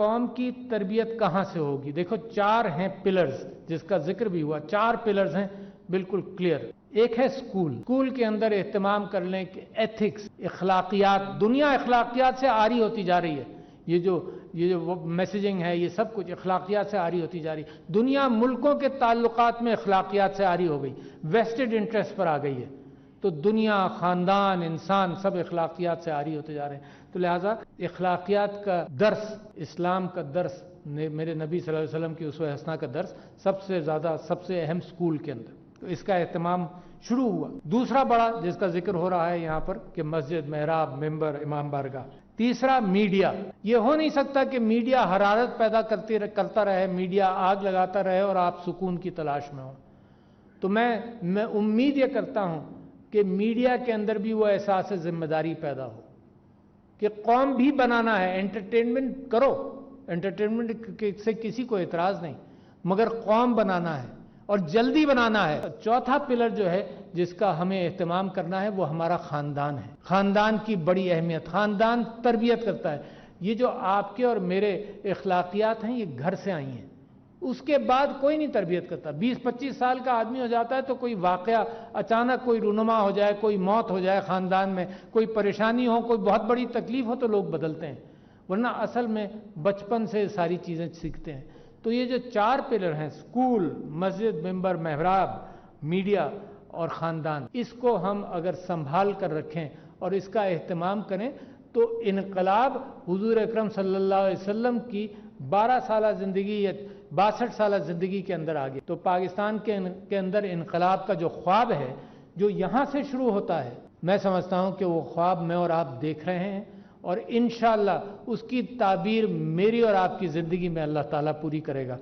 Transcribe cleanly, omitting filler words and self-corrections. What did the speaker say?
قوم کی تربیت کہاں سے ہوگی؟ دیکھو 4 ہیں پلرز جس کا ذکر بھی ہوا، 4 پلرز ہیں بالکل کلیئر۔ ایک ہے اسکول کے اندر اہتمام کر لیں کہ ایتھکس، اخلاقیات، دنیا اخلاقیات سے عاری ہوتی جا رہی ہے۔ یہ جو میسیجنگ ہے، یہ سب کچھ اخلاقیات سے عاری ہوتی جا رہی ہے۔ دنیا ملکوں کے تعلقات میں اخلاقیات سے عاری ہو گئی، ویسٹڈ انٹرسٹ پر آ گئی ہے۔ تو دنیا، خاندان، انسان سب اخلاقیات سے عاری ہوتے جا رہے ہیں۔ تو لہٰذا اخلاقیات کا درس، اسلام کا درس، میرے نبی صلی اللہ علیہ وسلم کی اسوہ حسنہ کا درس سب سے زیادہ، سب سے اہم اسکول کے اندر، تو اس کا اہتمام شروع ہوا۔ دوسرا بڑا جس کا ذکر ہو رہا ہے یہاں پر کہ مسجد، محراب، ممبر، امام بارگاہ۔ تیسرا میڈیا۔ یہ ہو نہیں سکتا کہ میڈیا حرارت پیدا کرتا رہے، میڈیا آگ لگاتا رہے اور آپ سکون کی تلاش میں ہوں۔ تو میں امید یہ کرتا ہوں کہ میڈیا کے اندر بھی وہ احساس ذمہ داری پیدا ہو کہ قوم بھی بنانا ہے۔ انٹرٹینمنٹ کرو، انٹرٹینمنٹ سے کسی کو اعتراض نہیں، مگر قوم بنانا ہے اور جلدی بنانا ہے۔ چوتھا پلر جو ہے جس کا ہمیں اہتمام کرنا ہے وہ ہمارا خاندان ہے۔ خاندان کی بڑی اہمیت، خاندان تربیت کرتا ہے۔ یہ جو آپ کے اور میرے اخلاقیات ہیں یہ گھر سے آئی ہیں، اس کے بعد کوئی نہیں تربیت کرتا۔ 20-25 سال کا آدمی ہو جاتا ہے تو کوئی واقعہ اچانک، کوئی رونما ہو جائے، کوئی موت ہو جائے خاندان میں، کوئی پریشانی ہو، کوئی بہت بڑی تکلیف ہو تو لوگ بدلتے ہیں، ورنہ اصل میں بچپن سے ساری چیزیں سیکھتے ہیں۔ تو یہ جو 4 پلر ہیں، اسکول، مسجد، ممبر، محراب، میڈیا اور خاندان، اس کو ہم اگر سنبھال کر رکھیں اور اس کا اہتمام کریں تو انقلاب حضور اکرم صلی اللہ علیہ وسلم کی 12 سالہ زندگی یا 62 سالہ زندگی کے اندر آگے، تو پاکستان کے اندر انقلاب کا جو خواب ہے جو یہاں سے شروع ہوتا ہے، میں سمجھتا ہوں کہ وہ خواب میں اور آپ دیکھ رہے ہیں، اور انشاءاللہ اس کی تعبیر میری اور آپ کی زندگی میں اللہ تعالیٰ پوری کرے گا۔